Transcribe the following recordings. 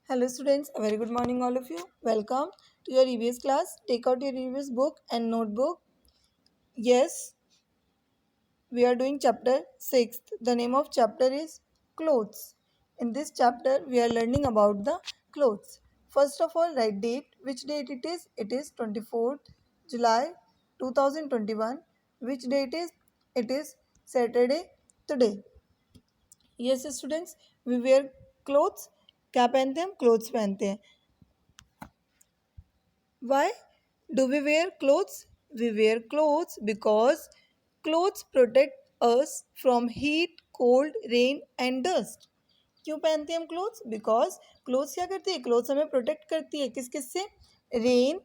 Hello students, a very good morning all of you. Welcome to your EVS class. Take out your EVS book and notebook. Yes, we are doing chapter 6. The name of chapter is clothes. In this chapter we are learning about the clothes. First of all, write date. Which date it is? It is 24th July 2021. Which date is? It is Saturday today. Yes students, we wear clothes. क्या पहनते हैं हम? Clothes पहनते हैं. Why do we wear clothes? We wear clothes because clothes protect us from heat, cold, rain and dust. क्यों पहनते हैं हम क्लोथ्स? बिकॉज क्लोथ्स क्या करती है? क्लोथ्स हमें प्रोटेक्ट करती है किस किस से? Rain,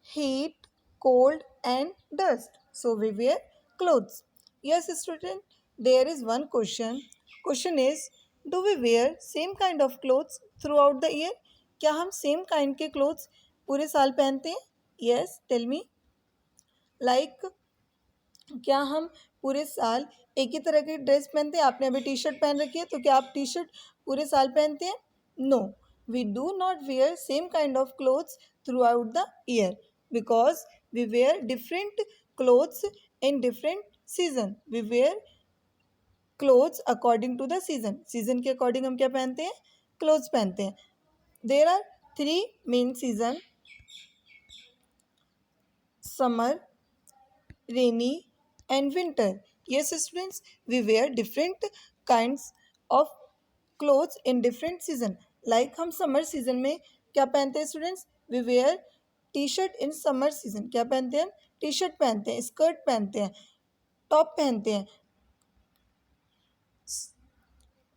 heat, cold and dust. So we wear clothes. Yes student, there is one question. Question is, do we wear same kind of clothes throughout the year? क्या हम सेम काइंड के clothes पूरे साल पहनते हैं? Yes, tell me. लाइक क्या हम पूरे साल एक ही तरह की ड्रेस पहनते हैं? आपने अभी टी शर्ट पहन रखी है, तो क्या आप टी शर्ट पूरे साल पहनते हैं? No, we do not wear same kind of clothes throughout the year because we wear different clothes in different season. We wear clothes according to the season. Season के according हम क्या पहनते हैं? Clothes पहनते हैं. There are three main season: summer, rainy and winter. Yes students, we wear different kinds of clothes in different season. Like हम summer season में क्या पहनते हैं students? We wear T shirt in summer season. क्या पहनते हैं हम? T shirt पहनते हैं, स्कर्ट पहनते हैं, टॉप पहनते हैं.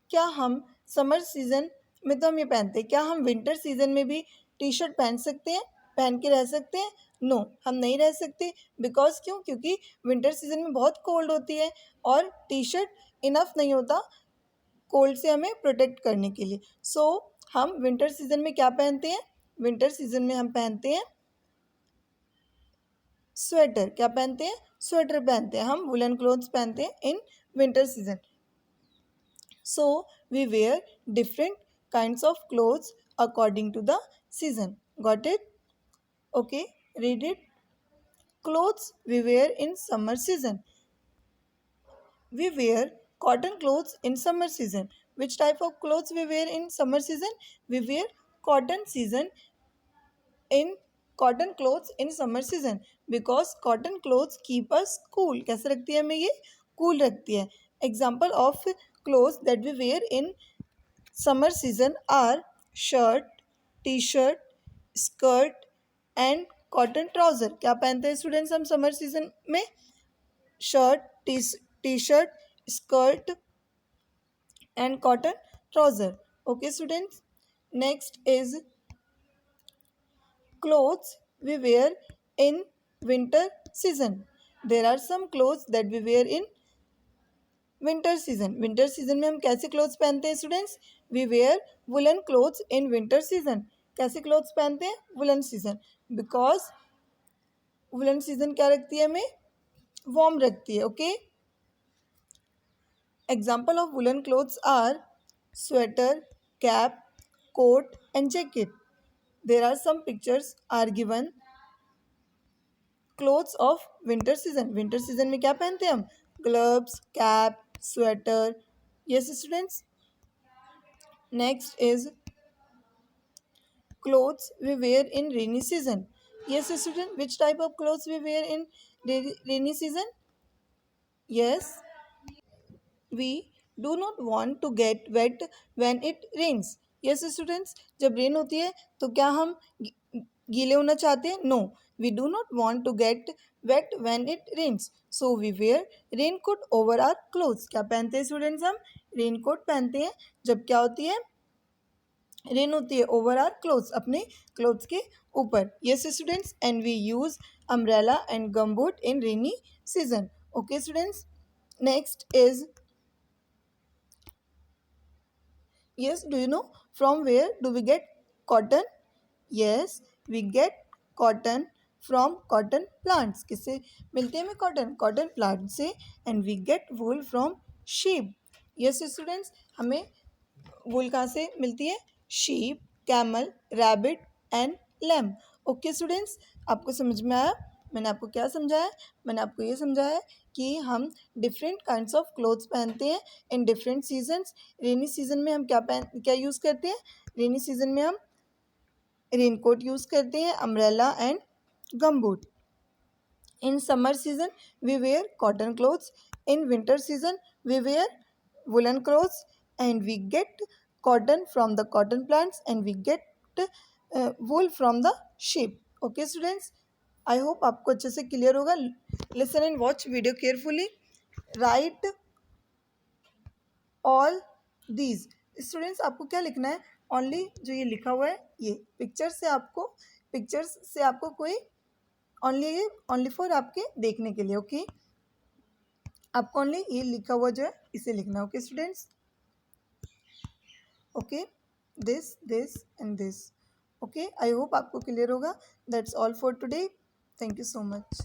क्या हम समर सीजन में तो हम ये पहनते हैं, क्या हम विंटर सीजन में भी टी शर्ट पहन सकते हैं, पहन के रह सकते हैं? नो, हम नहीं रह सकते. बिकॉज क्यों? क्योंकि विंटर सीजन में बहुत कोल्ड होती है और टी शर्ट इनफ नहीं होता कोल्ड से हमें प्रोटेक्ट करने के लिए. सो हम विंटर सीजन में क्या पहनते हैं? विंटर सीजन में हम पहनते हैं स्वेटर. क्या पहनते हैं? स्वेटर पहनते हैं. हम वुलन क्लोथ्स पहनते हैं इन winter season. So we wear different kinds of clothes according to the season. Got it? Okay, read it. Clothes we wear in summer season. We wear cotton clothes in summer season. Which type of clothes we wear in summer season? We wear cotton season in cotton clothes in summer season because cotton clothes keep us cool. कैसे रखती है हमें ये? Cool रखती है. Example of clothes that we wear in summer season are shirt, t-shirt, skirt and cotton trouser. क्या पहनते हैं स्टूडेंट्स हम समर सीजन में? Shirt, T shirt, skirt and cotton trouser. Okay students, next is clothes we wear in winter season. There are some clothes that we wear in winter season. Winter season में हम कैसे clothes पहनते हैं students? We wear woollen clothes in winter season. कैसे clothes पहनते हैं? Woollen season. Because woollen season क्या रखती है हमें? वार्म रखती है. Okay, example of woollen clothes are sweater, cap, coat and jacket. There are some pictures are given. Clothes of winter season. Winter season में क्या पहनते हैं हम? Gloves, cap, sweater. Yes students, next is clothes we wear in rainy season. Yes student, which type of clothes we wear in rainy season? Yes, we do not want to get wet when it rains. Yes students, जब rain होती है तो क्या हम गीले होना चाहते हैं? No, we do not want to get wet when it rains. So we wear raincoat over our clothes. क्या पहनते हैं स्टूडेंट्स हम? रेन कोट पहनते हैं जब क्या होती है? रेन होती है. ओवर आर क्लोथ्स, अपने क्लोथ्स के ऊपर. Yes students, and we use umbrella and gumboot in rainy season. Okay students, next is yes, do you know from where do we get cotton? Yes, we get cotton from cotton plants. किससे मिलते हैं हमें cotton? Cotton plant से. And we get wool from sheep. Yes students, हमें wool कहाँ से मिलती है? Sheep. Camel, rabbit and lamb. Okay students, आपको समझ में आया? मैंने आपको क्या समझाया? मैंने आपको ये समझाया कि हम डिफरेंट काइंड्स ऑफ क्लोथ्स पहनते हैं in different seasons. Rainy season में हम क्या यूज़ करते हैं? रेनी सीजन में हम रेनकोट यूज़ करते हैं, umbrella and gumboot. In summer season, we wear cotton clothes. In winter season, we wear woolen clothes, and we get cotton from the cotton plants, and we get wool from the sheep. Okay, students. I hope आपको अच्छे से clear होगा. Listen and watch video carefully. Write all these. Students, आपको क्या लिखना है? Only जो ये लिखा हुआ है, ये पिक्चर्स से आपको कोई ओनली फॉर आपके देखने के लिए। ओके, आपको ओनली ये लिखा हुआ जो है इसे लिखना है। Okay students, okay, this and this. Okay, I hope आपको क्लियर होगा। That's all for today. Thank you so much.